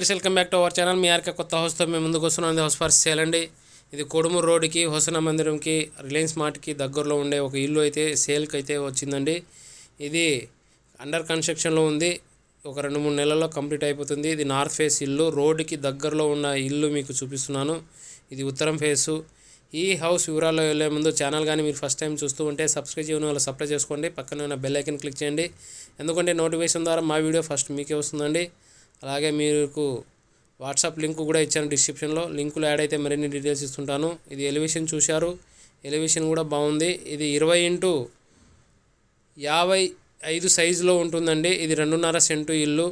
Viewers welcome back to our channel. మీ RK కొత్త హౌస్తో మేము ముందుకు వస్తున్నాం. హౌస్ ఫర్ సేల్ అండి. ఇది కొడుమూరు రోడ్డుకి హోసన మందిరంకి రిలయన్స్ మార్ట్కి దగ్గరలో ఉండే ఒక ఇల్లు అయితే సేల్కి అయితే వచ్చిందండి. ఇది అండర్ కన్స్ట్రక్షన్లో ఉంది. ఒక 2-3 నెలల్లో కంప్లీట్ అయిపోతుంది. ఇది నార్త్ ఫేస్ ఇల్లు, రోడ్డుకి దగ్గరలో ఉన్న ఇల్లు మీకు చూపిస్తున్నాను. ఇది ఉత్తరం ఫేసు. ఈ హౌస్ వివరాల్లో వెళ్ళే ముందు ఛానల్ కానీ మీరు ఫస్ట్ టైం చూస్తూ ఉంటే సబ్స్క్రైబ్ చేయని వాళ్ళు సబ్స్క్రైబ్ చేసుకోండి. పక్కన ఉన్న బెల్ ఐకన్ క్లిక్ చేయండి. ఎందుకంటే నోటిఫికేషన్ ద్వారా మా వీడియో ఫస్ట్ మీకే వస్తుందండి. అలాగే మీకు వాట్సాప్ లింక్ కూడా ఇచ్చాను డిస్క్రిప్షన్లో. లింకులు యాడ్ అయితే మరిన్ని డీటెయిల్స్ ఇస్తుంటాను. ఇది ఎలివేషన్ చూశారు, ఎలివేషన్ కూడా బాగుంది. ఇది 20x55 సైజులో ఉంటుందండి. ఇది 2.5 సెంటు ఇల్లు.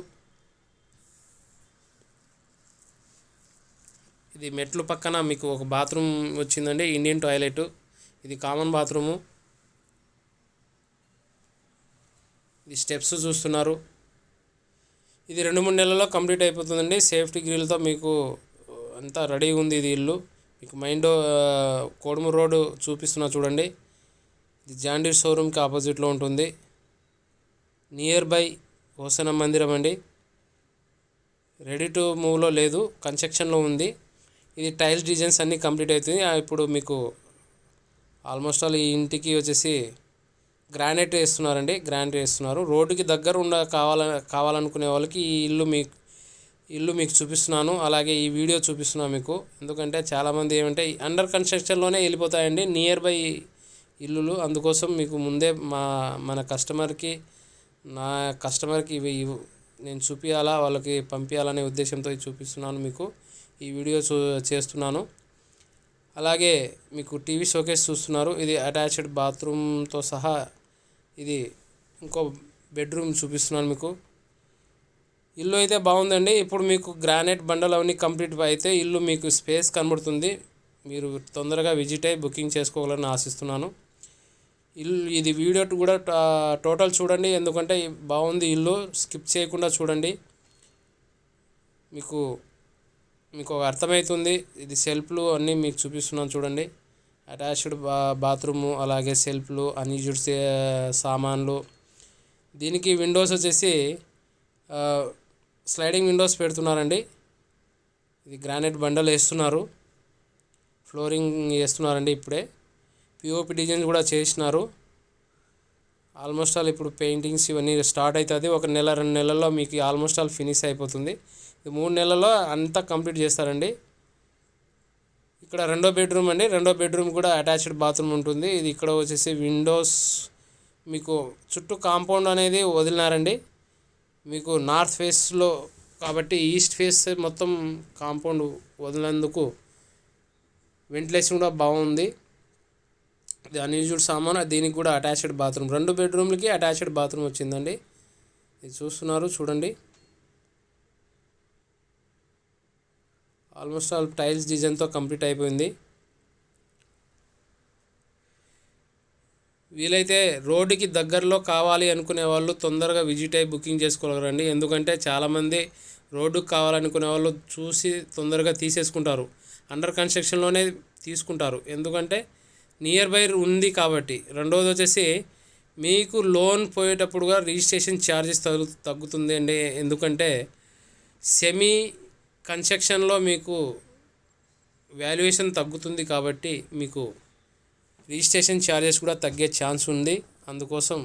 ఇది మెట్లు పక్కన మీకు ఒక బాత్రూమ్ వచ్చిందండి, ఇండియన్ టాయిలెట్. ఇది కామన్ బాత్రూము. ఇది స్టెప్స్ చూస్తున్నారు. ఇది 2-3 నెలల్లో కంప్లీట్ అయిపోతుందండి. సేఫ్టీ గ్రిల్తో మీకు అంతా రెడీ ఉంది. ఇది ఇల్లు మీకు కోడుమూరు రోడ్డు చూపిస్తున్నా చూడండి. ఇది జాండీర్ షోరూమ్కి ఆపోజిట్లో ఉంటుంది. నియర్ బై హోసన మందిరం అండి. రెడీ టు మూవ్లో లేదు, కన్స్ట్రక్షన్లో ఉంది. ఇది టైల్స్ డిజైన్స్ అన్నీ కంప్లీట్ అవుతుంది. ఇప్పుడు మీకు ఆల్మోస్ట్ ఆల్ ఈ ఇంటికి వచ్చేసి గ్రానైట్ వేస్తున్నారండి, గ్రానైట్ వేస్తున్నారు. రోడ్డుకి దగ్గర కావాలనుకునే వాళ్ళకి ఈ ఇల్లు మీకు చూపిస్తున్నాను. అలాగే ఈ వీడియో చూపిస్తున్నాను మీకు. ఎందుకంటే చాలామంది ఏమంటే అండర్ కన్స్ట్రక్షన్లోనే వెళ్ళిపోతాయండి నియర్ బై ఇల్లులు. అందుకోసం మీకు ముందే మన నా కస్టమర్కి ఇవి నేను చూపించాలా, వాళ్ళకి పంపించాలనే ఉద్దేశంతో చూపిస్తున్నాను మీకు. ఈ వీడియో చేస్తున్నాను. అలాగే మీకు టీవీ షోకేస్ చూస్తున్నారు. ఇది అటాచ్డ్ బాత్రూమ్తో సహా ఇది ఇంకో బెడ్రూమ్ చూపిస్తున్నాను మీకు. ఇల్లు అయితే బాగుందండి. ఇప్పుడు మీకు గ్రానైట్ బండలు అవన్నీ కంప్లీట్ అయితే ఇల్లు మీకు స్పేస్ కనబడుతుంది. మీరు తొందరగా విజిట్ అయ్యి బుకింగ్ చేసుకోవాలని ఆశిస్తున్నాను. ఇది వీడియో కూడా టోటల్ చూడండి, ఎందుకంటే బాగుంది ఇల్లు. స్కిప్ చేయకుండా చూడండి, మీకు అర్థమవుతుంది. ఇది సెల్ఫ్లు అన్నీ మీకు చూపిస్తున్నాను చూడండి. అటాచ్డ్ బాత్రూము, అలాగే సెల్ఫ్లు, అన్యూజ్డ్ సామాన్లు. దీనికి విండోస్ వచ్చేసి స్లైడింగ్ విండోస్ పెడుతున్నారండి. ఇది గ్రానైట్ బండలు వేస్తున్నారు, ఫ్లోరింగ్ వేస్తున్నారండి. ఇప్పుడే పిఓపి డిజైన్ కూడా చేసినారు. ఆల్మోస్ట్ ఆల్ ఇప్పుడు పెయింటింగ్స్ ఇవన్నీ స్టార్ట్ అవుతుంది. 1-2 నెలల్లో మీకు ఆల్మోస్ట్ ఆల్ ఫినిష్ అయిపోతుంది. ఇది 3 నెలల్లో అంతా కంప్లీట్ చేస్తారండి. ఇక్కడ రెండో బెడ్రూమ్ అండి. రెండో బెడ్రూమ్ కూడా అటాచ్డ్ బాత్రూమ్ ఉంటుంది. ఇది ఇక్కడ వచ్చేసి విండోస్ మీకు చుట్టూ కాంపౌండ్ అనేది వదిలినారండి. మీకు నార్త్ ఫేస్లో కాబట్టి ఈస్ట్ ఫేస్ మొత్తం కాంపౌండ్ వదిలినందుకు వెంటిలేషన్ కూడా బాగుంది. ఇది అన్యూజ్డ్ సామాన్. దీనికి కూడా అటాచ్డ్ బాత్రూమ్, 2 బెడ్రూమ్లకి అటాచ్డ్ బాత్రూమ్ వచ్చిందండి. ఇది చూస్తున్నారు చూడండి. ఆల్మోస్ట్ ఆల్ టైల్స్ డిజైన్తో కంప్లీట్ అయిపోయింది. వీలైతే రోడ్డుకి దగ్గరలో కావాలి అనుకునే వాళ్ళు తొందరగా విజిట్ అయ్యి బుకింగ్ చేసుకోగలరండి. ఎందుకంటే చాలామంది రోడ్డుకు కావాలనుకునే వాళ్ళు చూసి తొందరగా తీసేసుకుంటారు, అండర్ కన్స్ట్రక్షన్లోనే తీసుకుంటారు. ఎందుకంటే నియర్ బై ఉంది కాబట్టి. రెండవది వచ్చేసి మీకు లోన్ పోయేటప్పుడుగా రిజిస్ట్రేషన్ ఛార్జెస్ తగ్గుతుంది అండి. ఎందుకంటే సెమీ కన్స్ట్రక్షన్లో మీకు వాల్యుయేషన్ తగ్గుతుంది కాబట్టి మీకు రిజిస్ట్రేషన్ ఛార్జెస్ కూడా తగ్గే ఛాన్స్ ఉంది. అందుకోసం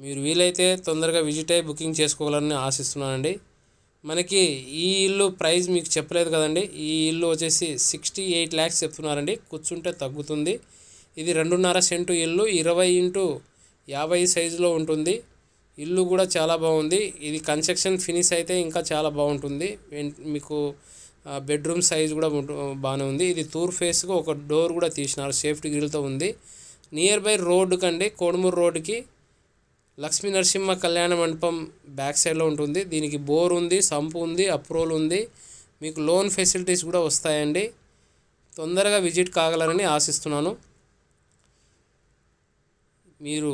మీరు వీలైతే తొందరగా విజిట్ అయ్యి బుకింగ్ చేసుకోవాలని ఆశిస్తున్నానండి. మనకి ఈ ఇల్లు ప్రైస్ మీకు చెప్పలేదు కదండి. ఈ ఇల్లు వచ్చేసి 68 lakhs చెప్తున్నారండి. కూర్చుంటే తగ్గుతుంది. ఇది 2.5 సెంటు ఇల్లు, 20x50 సైజులో ఉంటుంది. ఇల్లు కూడా చాలా బాగుంది. ఇది కన్స్ట్రక్షన్ ఫినిష్ అయితే ఇంకా చాలా బాగుంటుంది. మీకు బెడ్రూమ్ సైజ్ కూడా బాగానే ఉంది. ఇది తూర్ ఫేస్గా ఒక డోర్ కూడా తీసినారు, సేఫ్టీ గ్రిల్తో ఉంది. నియర్ బై రోడ్డు కండి, కోడుమూరు రోడ్డుకి లక్ష్మీ నరసింహ కళ్యాణ మండపం బ్యాక్ సైడ్లో ఉంటుంది. దీనికి బోర్ ఉంది, సంపు ఉంది, అప్రూవల్ ఉంది. మీకు లోన్ ఫెసిలిటీస్ కూడా వస్తాయండి. తొందరగా విజిట్ కాగలరని ఆశిస్తున్నాను. మీరు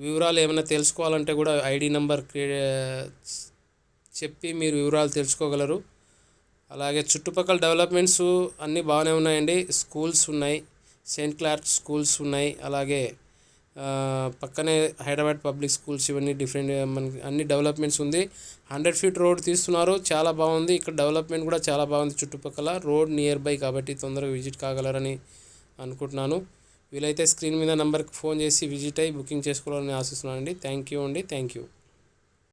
వివరాలు ఏమైనా తెలుసుకోవాలంటే కూడా ఐడి నెంబర్ చెప్పి మీరు వివరాలు తెలుసుకోగలరు. అలాగే చుట్టుపక్కల డెవలప్మెంట్స్ అన్నీ బాగానే ఉన్నాయండి. స్కూల్స్ ఉన్నాయి, సెయింట్ క్లార్క్ స్కూల్స్ ఉన్నాయి. అలాగే పక్కనే హైదరాబాద్ పబ్లిక్ స్కూల్స్ ఇవన్నీ డిఫరెంట్ మనకి అన్ని డెవలప్మెంట్స్ ఉంది. 100 ఫీట్ రోడ్ తీస్తున్నారు, చాలా బాగుంది. ఇక్కడ డెవలప్మెంట్ కూడా చాలా బాగుంది. చుట్టుపక్కల రోడ్ నియర్ బై కాబట్టి తొందరగా విజిట్ కాగలరని అనుకుంటున్నాను. వీలైతే స్క్రీన్ మీద నెంబర్కి ఫోన్ చేసి విజిట్ అయ్యి బుకింగ్ చేసుకోవాలని ఆశిస్తున్నానండి. థ్యాంక్ యూ అండి. Thank you.